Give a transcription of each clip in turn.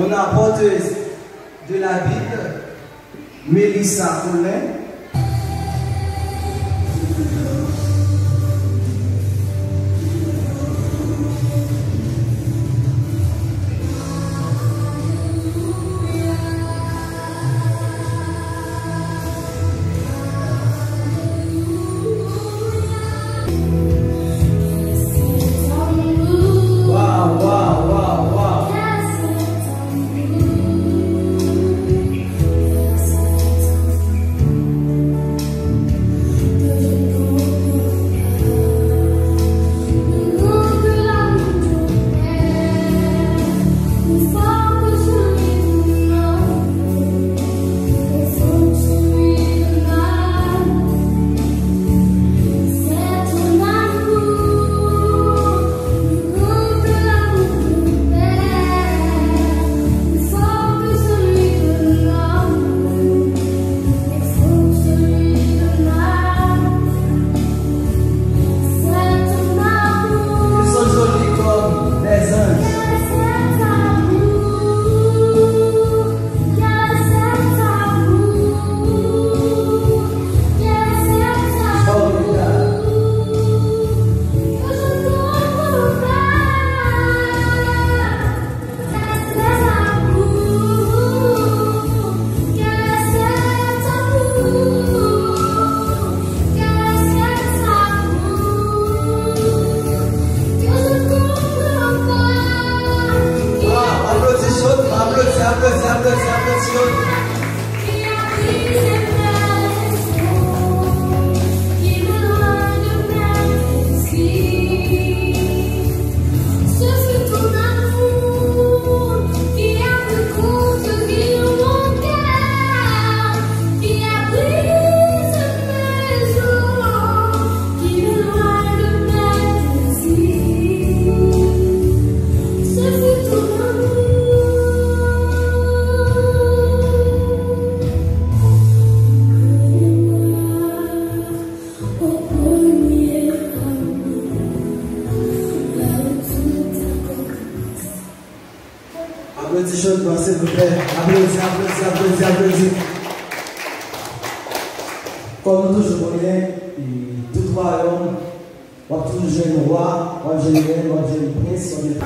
On a porteuse de la Bible, Mélissa Colin. Applaudissements, s'il vous plaît. Applaudissements. Comme nous toujours connaissons, tout royaume, on a toujours jeune roi, on a jeune reine, on a jeune prince, on a jeune...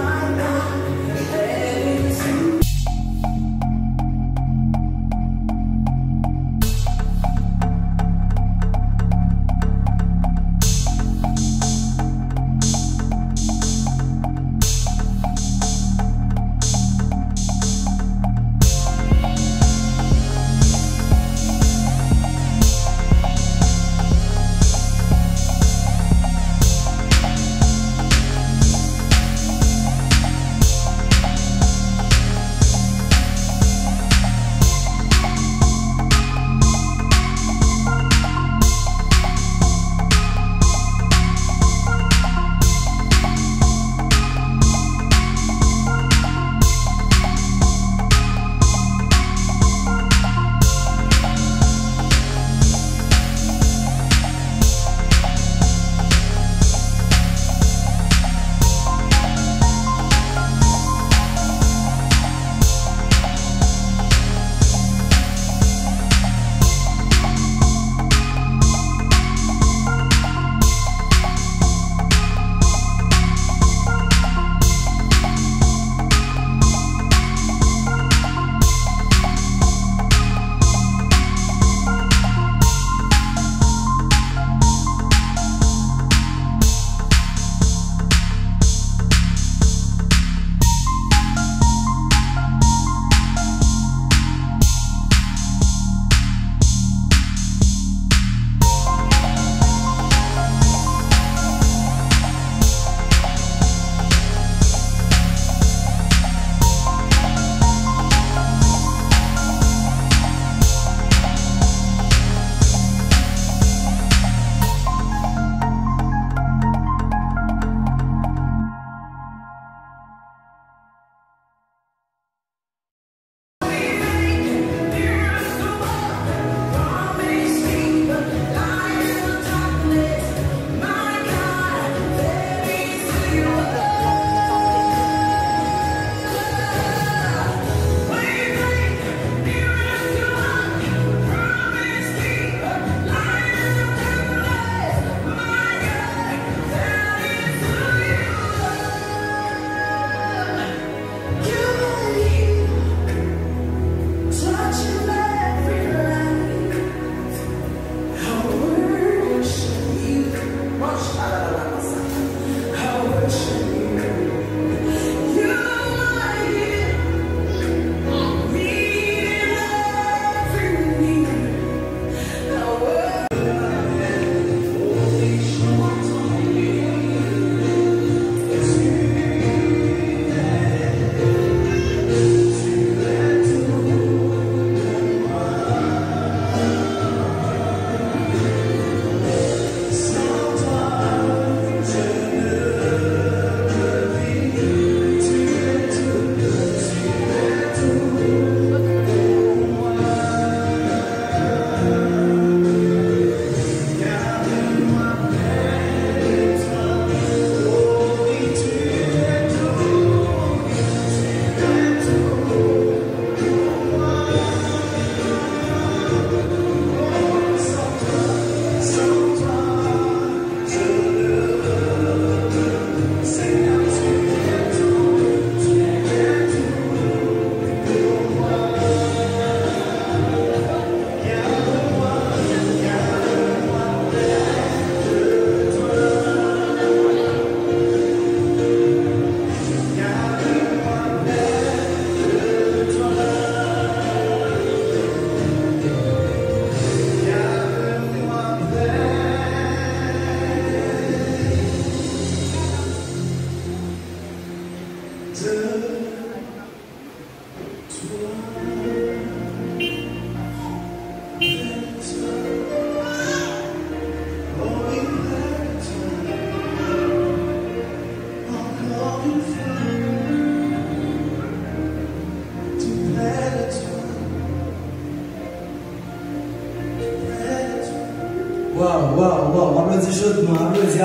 Wow. Applaudis chaudement. Applaudis.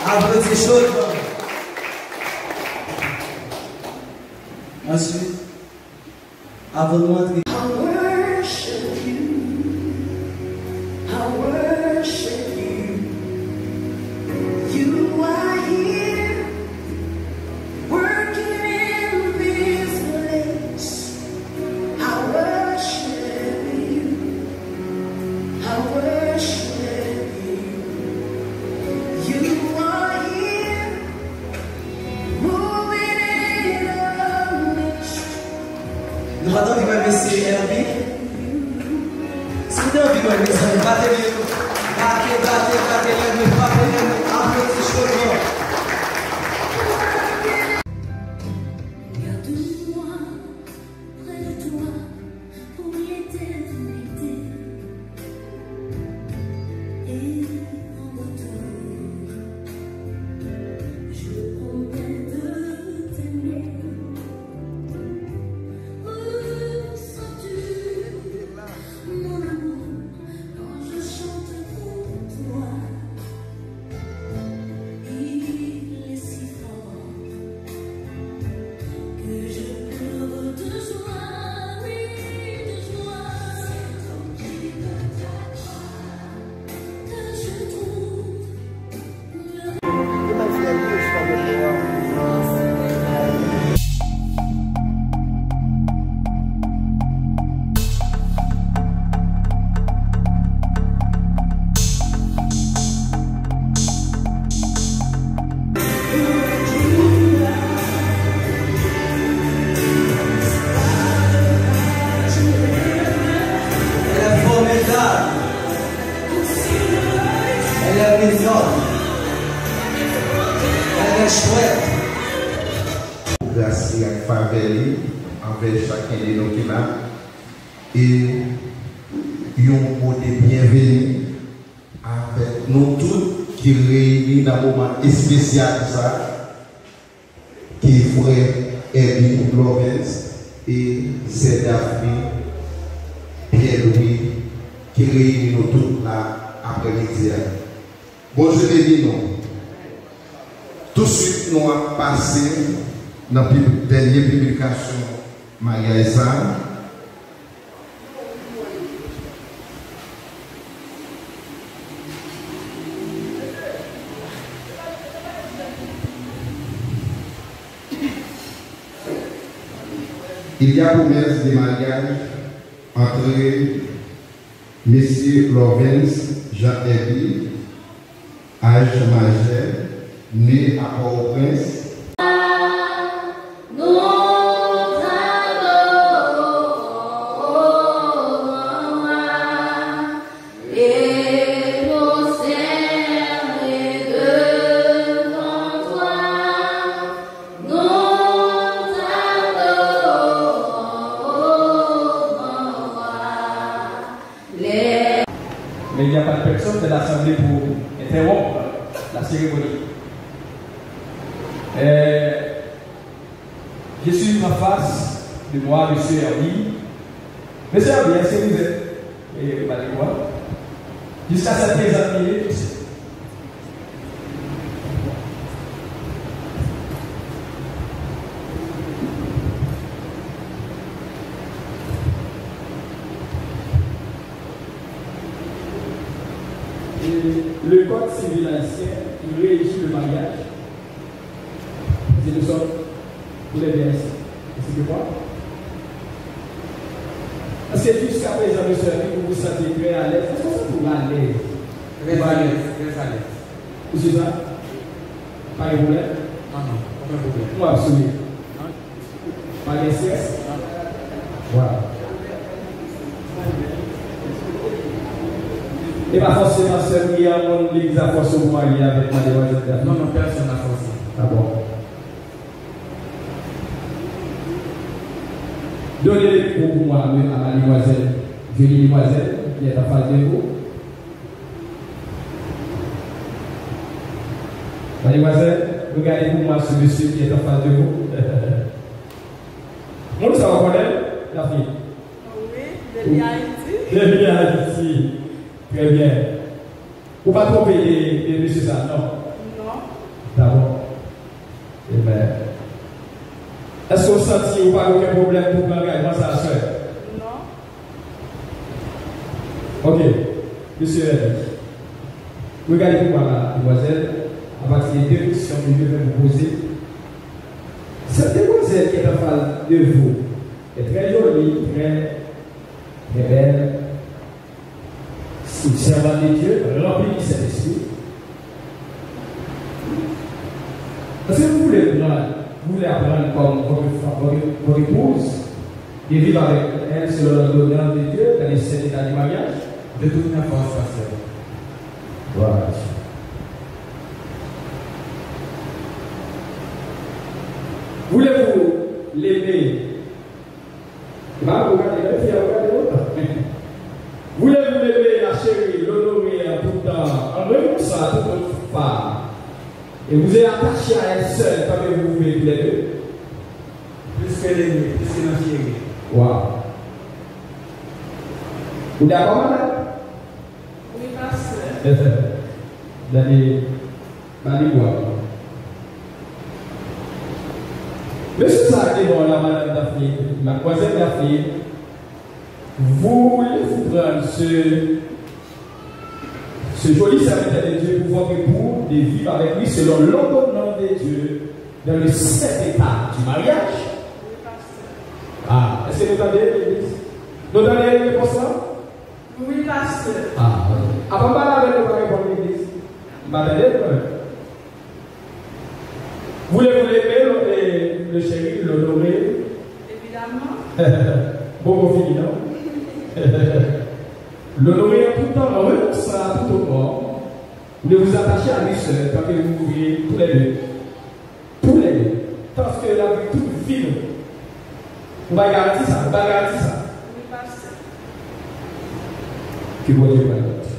Applaudis chaudement. Ensuite, avant de montrer. Nous allons vivre avec ces Herbie. Si vous avez vivre avec ces battez-les, applaudissez chaudement. Garde-moi près de toi pour l'éternité. Et en retour, je promets de t'aimer. Ressens-tu mon amour quand je chante pour toi? Il est si fort que je pleure de joie, oui, de joie. C'est au pied de ta croix que je trouve Elle est formidable. Elle est mignonne. Elle est chouette. Grâce à faveur envers chacun de nous qui est là. Et un mot de bienvenue avec nous tous qui réunis dans un moment spécial ça, qui est frère Eddie Lawrence et c'est Daphne Pierre-Louis qui réunit nous tous là après-midi. Bon, je vais dire non. Tout de suite, nous avons passé dans la dernière publication Maria Zan. Il y a promesse de mariage entre M. Lawrence Jean-Hervé, âge majeur, né à Port-au-Prince. Mais il n'y a pas de personne de l'Assemblée pour interrompre la cérémonie. Je suis en face de moi, M. Herbie. M. Herbie, est-ce que vous êtes? Et vous allez voir. Jusqu'à cette présente minute, le code civil ancien qui régit le mariage, et nous sommes pour les biens ici. C'est que quoi? Parce que jusqu'à présent, monsieur, vous vous sentez très à l'aise. Est-ce que vous êtes à l'aise? Très à l'aise. Vous êtes ça? Pas de problème? Non, aucun problème. Moi, absolument. Pas de stress? Voilà. Et pas forcément seul, il y a un monde qui a forcé pour marier avec mademoiselle Daphne. Non, personne n'a forcé. Ah bon. Donnez pour moi à mademoiselle, jolie demoiselle, qui est en face de vous. Mademoiselle, regardez pour moi ce monsieur qui est en face de vous. Monde ça va connaître la fille? Oui, depuis Haïti. Depuis Haïti. Très bien. Vous ne pas tromper les messieurs ça, non? Non. D'abord. Amen. Est-ce que vous sentez ou pas aucun problème pour l'engagement ça, soeur? Non. Ok. Monsieur, regardez pour moi, mademoiselle, à partir des deux questions que je vais vous poser. Cette demoiselle qui est en face de vous est très jolie, très belle. Une servante de Dieu, remplie de Saint-Esprit. Est-ce que vous voulez apprendre comme votre épouse et vivre avec elle selon l'ordonnance de Dieu dans les 7 états du mariage? De toute ma force, pasteur. Voilà. Voulez-vous l'aimer? Voulez-vous l'aimer, la chérie, l'honorer en tout temps, en renonçant à toute autre femme? Et vous êtes attaché à elle seule, comme vous voulez tous les deux? Plus que l'aimer, plus que la chérie. Wow. Vous d'accord, madame? Oui, pasteur. Dans Monsieur Sarkébon, la madame Daphné, mademoiselle Daphné, voulez-vous prendre ce joli serviteur de Dieu pour votre époux de vivre avec lui selon l'ordonnance de Dieu dans le 7 états du mariage? Oui, pasteur. Ah, est-ce que vous entendez l'église? Vous entendez les réponses? Oui, pasteur. Ah, avant de parler avec nous, par rapport à l'église, m'attendez quand même. Voulez-vous l'aimer, le chéri, l'honorer? Évidemment. Bon, fini, non? L'honorer en tout temps, en renonçant à tout au corps. Vous vous attachez à lui seul, parce que vous vivez tous les deux. Tous les deux. Parce que la vie, toute vie, on va garantir ça, on va garantir ça. Oui, pasteur. Que vous voyez pas d'autre.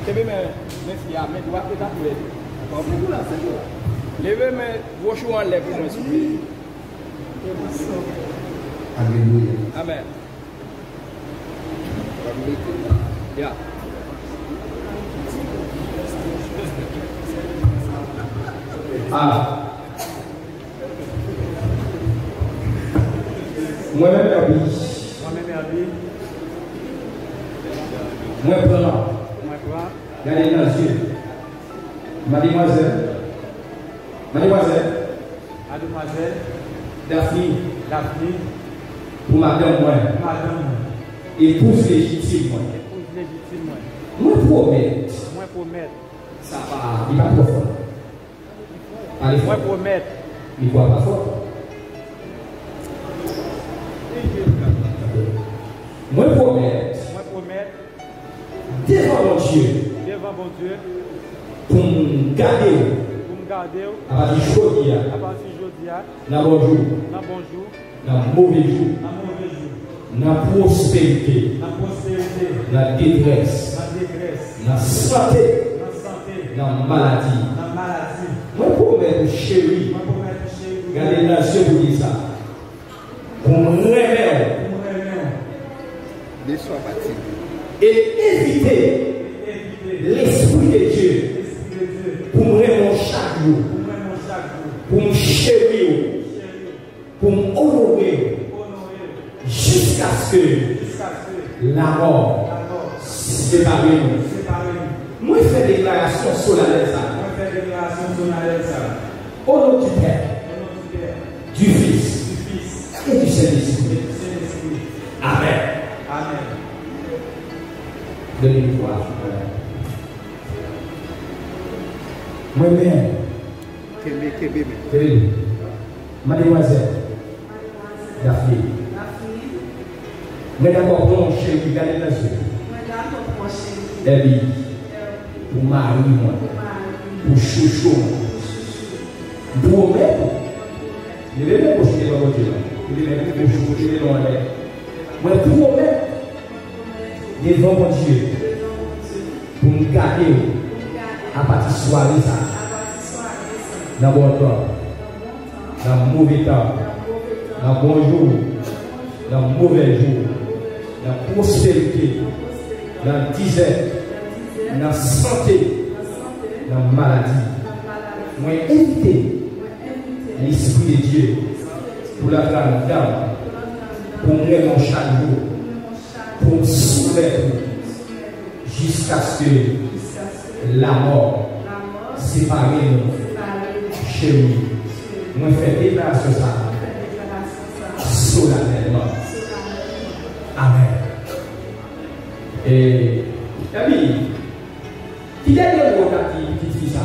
Levez mes filles, mes doigts peut-être pour les deux. C'est vous là, c'est vous là. Levez vos choux en l'air pour moi, s'il vous plaît. Alléluia. Amen. Yeah. Ah. Moi-même, Herbi. Moi-même, Herbi. Moi, blanc. Moi, blanc. Regardez dans les yeux. Mademoiselle. Mademoiselle. Mademoiselle. Daphné. Daphné. Pour madame, moi. Madame. Épouse légitime, moi. Épouse légitime, moi. Moi, promets. Moi, promets. Ça va. Il va trop fort. Allez, Moi, promets. il voit pas fort. Moi, promets. Moi, promets. Devant mon Dieu. Devant mon Dieu. Pour me garder. Pour me garder. À partir d'aujourd'hui. À partir d'aujourd'hui. Dans bon jour. Dans bon jour. Dans mauvais jour. Dans mauvais jour. Dans prospérité. Dans prospérité. Dans détresse. Dans détresse. Dans santé. Dans santé. Dans maladie. Dans maladie. Moi, promets, chéri. Moi, promets, chéri. Regardez dans les yeux pour dire ça. Pour me réveiller. Et éviter l'esprit de Dieu pour me réveiller chaque jour, pour me chérir, pour me honorer jusqu'à ce que la mort sépare nous. Moi, je fais déclaration solennelle ça. Au nom du Père, du Fils et du Saint-Esprit. Amen. Amen. Donnez-nous voir. Moi-même. Mademoiselle. Daphné. Moi d'abord pour mon chéri, regardez dans les yeux. Herbi. Pour mari, moi. Pour chouchou. Pour mettre. Il est même pour choucher dans votre Dieu. Il est même pour choucher dans l'air. Moi pour mettre. Devant mon Dieu. Pour me garder. À partir de soirée ça. Dans bon temps. Dans mauvais temps. Dans bon jour. Dans mauvais jour. Dans prospérité. dans la disette, dans la santé, dans la maladie. Moi, invité l'Esprit de Dieu pour la grande dame, pour mener mon chariot, pour me soumettre jusqu'à ce que la mort sépare nous chez lui. Moi, je fais déclaration ça solennellement. Amen. Et, Camille, qui est le mot qui dit ça?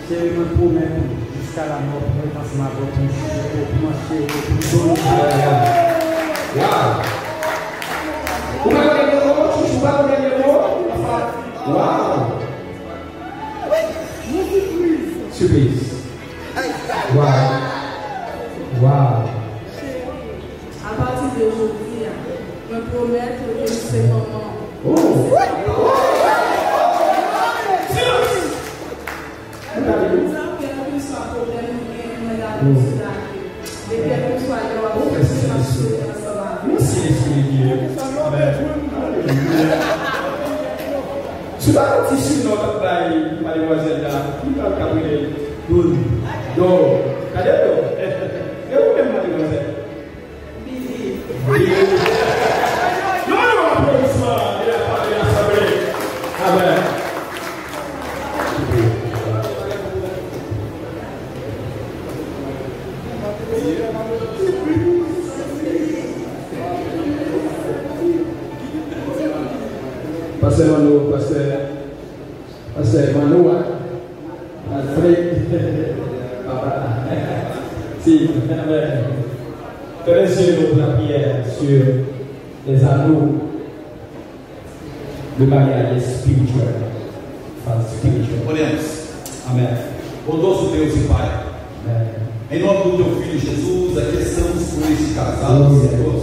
C'est une promesse jusqu'à la mort pour passer ma voix pour Waouh! Vous m'avez donné le mot? Tu joues pas le mot? Waouh! Surprise! Waouh! Waouh! À partir d'aujourd'hui, je me promets que ce moment. Oh! Merci l'Esprit de Dieu. Tu vas partir sur notre bail, mademoiselle là. Qui va cabriller? Donc, regardez-le. Et vous-même, mademoiselle? Oui. Non, applaudissement. Il a parlé à l'Assemblée. Amen. Pasteur Mano, Pasteur Mano, Alfred, Papa. Si, faisons la prière sur les anneaux de mariage spirituel. Oremos. Amém. Bondoso Deus e Pai. Amen. Em nome do Teu Filho Jesus, aqui estamos com este casal, Senhor.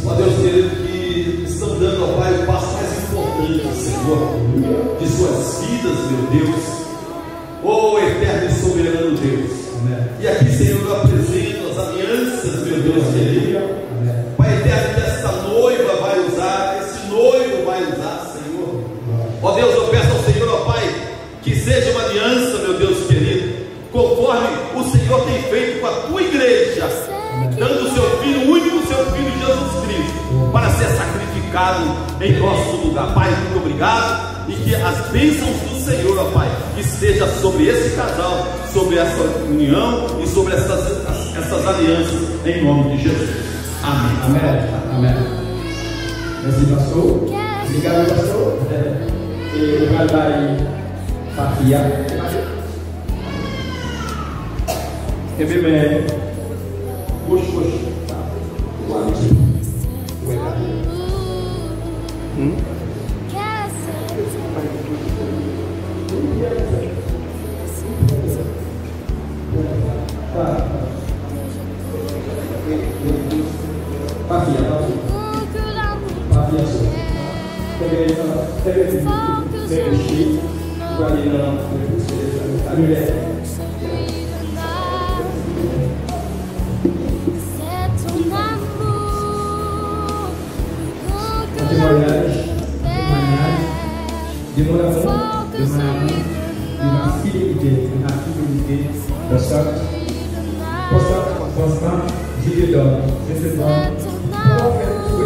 Ó Deus querido, que estão dando ao Pai o passo mais importante, Senhor, de suas vidas, meu Deus. Ó eterno e soberano Deus. Amen. E aqui, Senhor, eu apresento as alianças, meu Deus querido. Amen. Pai eterno, que esta noiva vai usar, esse noivo vai usar, Senhor. Ó Deus, eu peço ao Senhor, ó Pai, que seja uma aliança, meu Deus querido, conforme o Senhor tem feito com a tua igreja, dando o seu Filho, o único seu Filho Jesus Cristo, para ser sacrificado em nosso lugar. Pai, muito obrigado, e que as bênçãos do Senhor, ó Pai, que esteja sobre esse casal, sobre essa união e sobre essas alianças, em nome de Jesus. Amém. Amen. Amen. Merci, pastor. Obrigado, pastor. E o vai Fafia. E bem, puxa. De mon amour, de ma fidélité, pour ça, je te donne, pour faire tout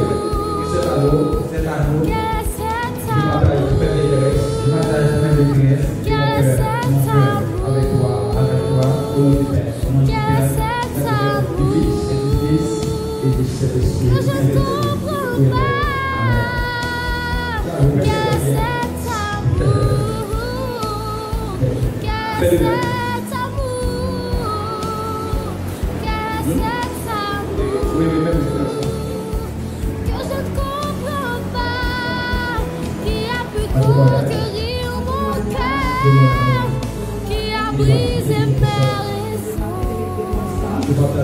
cet anneau, je m'attache plein de graisse, mon cœur, avec toi, au nom du Père, au nom du Père, du Fils et du Saint-Esprit. Oui, mais même que je ne comprends pas, qui a pu conquérir mon cœur, qui a brisé mes raisons,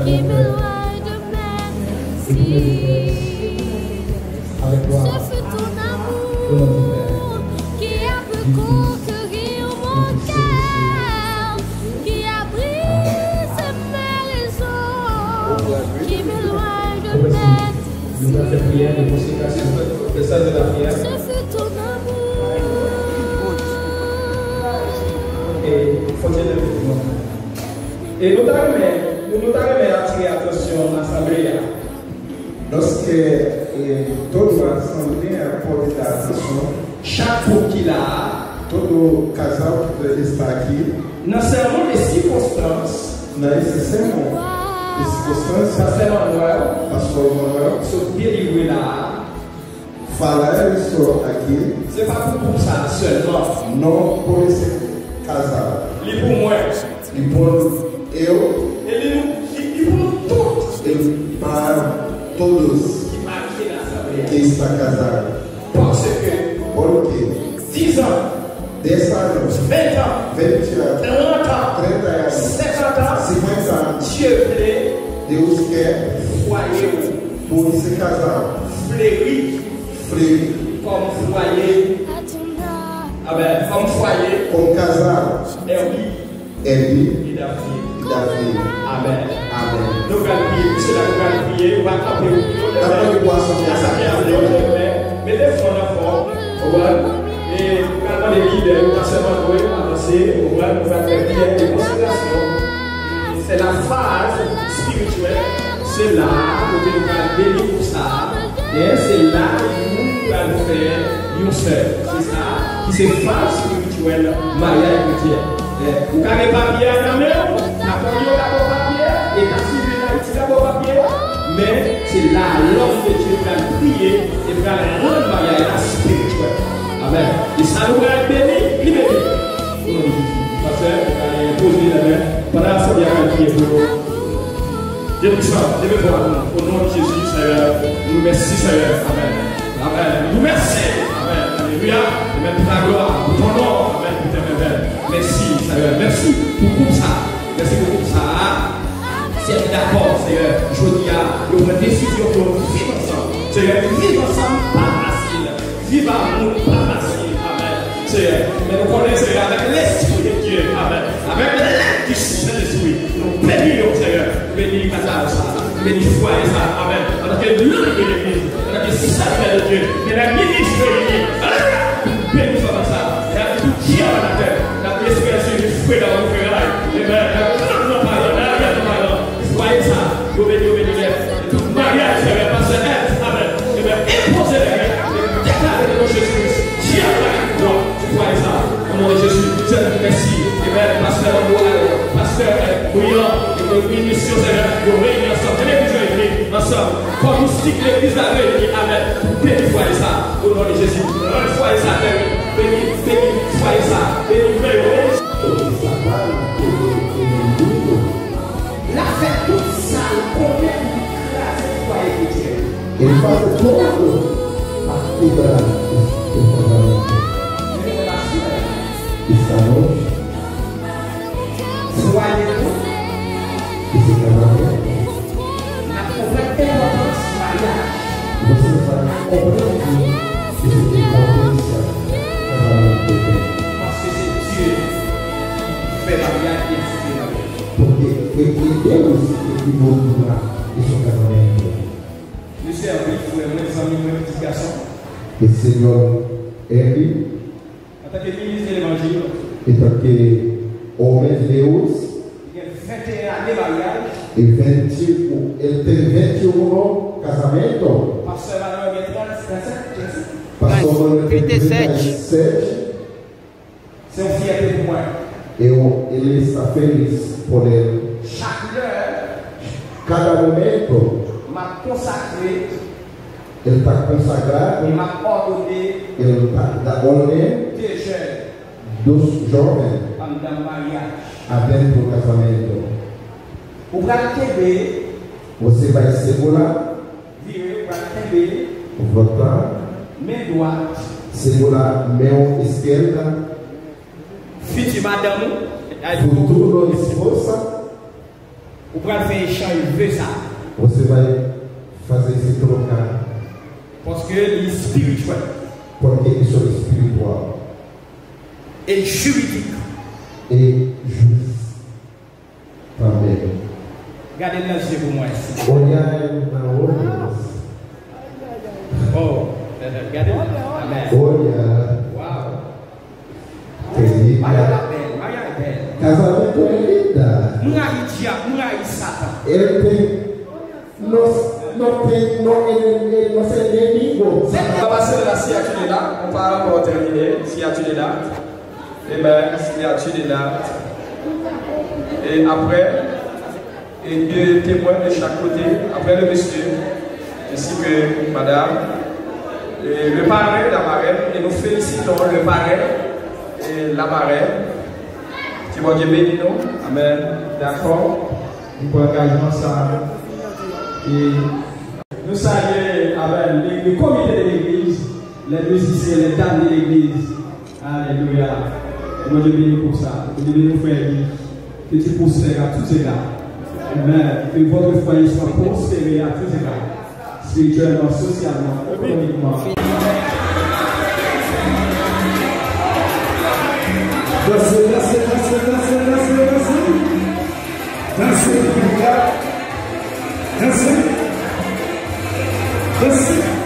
qui m'éloigne de merci. Ce fut ton amour qui a pu conquérir mon cœur, qui a brisé mes raisons, qui m'éloigne de merci. Nous avons fait prière de consécration. C'est ça de la prière. Ce fut ton amour. Et il faut dire le mouvement. Et nous avons attiré l'attention à l'Assemblée. Lorsque toda a Assembleia pode dar atenção, Chaque couple qu'il a, todo casal que está aqui, dans seulement les circonstances, nesse sermão, esse circunstância, Pasteur Manuel, pastor Manuel, se délivrer là, falar isso aqui, c'est pas pour ça seulement. não por esse casal, Il pour moi. e por eu, Il pour tous e para todos qui marquent l'Assemblée. que está casado. Parce que Porque 10 ans, 10 anos, 20 ans, 20 anos, 30 ans, 30 anos, 50 ans, 50 anos, Dieu voulait Deus quer foyer por esse casal fleuri frio, À comme foyer. ton âme. Amen. Comme foyer, como casal Herbi Eli et David. e Davi. Amen. Amém. Nous allons prier. C'est là que nous allons prier. On va camper au pied. Tá bom, eu posso Mettez le front d'avant. Et nous allons les leaders. Nous allons avancer. Nous allons faire prière de consécration. C'est la phase spirituelle. C'est là où nous allons bénir pour ça. Et c'est là où nous allons faire une seul. C'est ça qui c'est phase spirituelle, mariage chrétien. Vous n'avez pas bien à la main, après vous avez papier, et la civile d'Haïti papier, mais c'est là l'homme de Dieu qui va prier et va rendre le mariage spirituel. Amen. Et ça nous va être béni, il est béni. Parce que vous allez poser la main, pendant ce temps, il y a un prier pour vous. Dieu nous soit, Dieu nous voit, au nom de Jésus, Seigneur, nous merci, Seigneur. Amen. Amen. Nous merci. Amen. Alléluia. Et même pour ta gloire, pour ton nom. Amen. Pour tes merveilles. Merci, Seigneur. Merci pour ça. Merci pour ça. Si elle est d'accord, Seigneur, je dis à nous une décision pour vivre ensemble. Seigneur, vivre ensemble, pas facile. Vivre amour, pas facile. Amen. Seigneur, mais nous connaissons, Seigneur, avec l'Esprit de Dieu. Amen. Avec l'aide du Saint-Esprit. Nous bénissons, Seieur. Bénis la ça. Bénis foi et ça. Amen. En tant que l'œuvre de l'Église, en tant que salut de Dieu, mais la ministre de l'Église. Bénis comme ça. Et avec tout qui est dans la terre, la espérance du fruit dans le frère. Et bien, non, pardon, pardon. Voyez ça. Vous bénissez. Tout mariage, c'est parce que amen. Et bien, imposez les règles. Déclarez le nom de Jésus. Qui a la croix. Vous voyez ça. Au nom de Jésus. Merci. Et bien, pasteur Noël, pasteur Bouillon, et le ministre, nous réunissons ensemble. Télévision écrite ensemble. Comme nous stick l'église à réunir. Amen. Bénis, voyez ça. Au nom de Jésus. Voyez ça. Bénis, voyez ça. Bénis, la fête toute ça, combien de classes foyer chrétien. Ele faz todo a fibra do casamento. Esta noite, Soyez-vous esse casamento, la complète importance du mariage. você vai compreender esse importância casamento que tem. Parce que c'est Dieu qui fait la mariage et qui fait la vie. Porque foi Deus que inaugurou esse casamento. Monsieur Henri, vous avez des amis, une petite garçon. Esse senhor Henry, En tant que ministre de l'Évangile, então que homem de Deus, il y a 21 années de mariage. ele tem 21 casamento. Pasteur Manuel, il y a 37. Pastor Manuel tem 37. C'est une fierté pour moi. Ele está feliz por ele. Chaque heure Cada momento m'a consacré ele está consagrado, et m'a ordonné ele está ordem des jeunes dos jovens dans le mariage. adentro do casamento. Pour querer Você vai segurar, virer, pour querer votar, main droite, segurar mão esquerda, future madame, futuro esposa. pour faire échange, veut ça. Você vai fazer se trocar, Parce que les spirituel porque isso é espiritual et juridique. e justo também. Regardez dans les yeux pour moi ici. Olhar na outra, Regardez. Amen. Oh yeah. Wow. Querida. Maria é bela, Maria é bela. Casamento é linda. Mungai diabo, mungai satan. Ele tem. Não sei nem língua. On va passer là, si tu es là, on va encore terminer, si tu es là. Et bien, si tu es là. Et après, et deux témoins de chaque côté, après le monsieur, ainsi que madame, et le parrain et la marraine, et nous félicitons le parrain et la marraine. Tu vois Dieu béni nous. Amen. D'accord. Nous pouvons engagement ça. Et nous saluons avec le comité de l'église, les musiciens, les dames de l'église. Alléluia. Moi je bénis pour ça. Je bénis nos frères que tu prospères à tous égards. Amen. Que votre foyer soit prospéré à tous égards. Spirituellement, socialement, économiquement. Dansez. Dansez.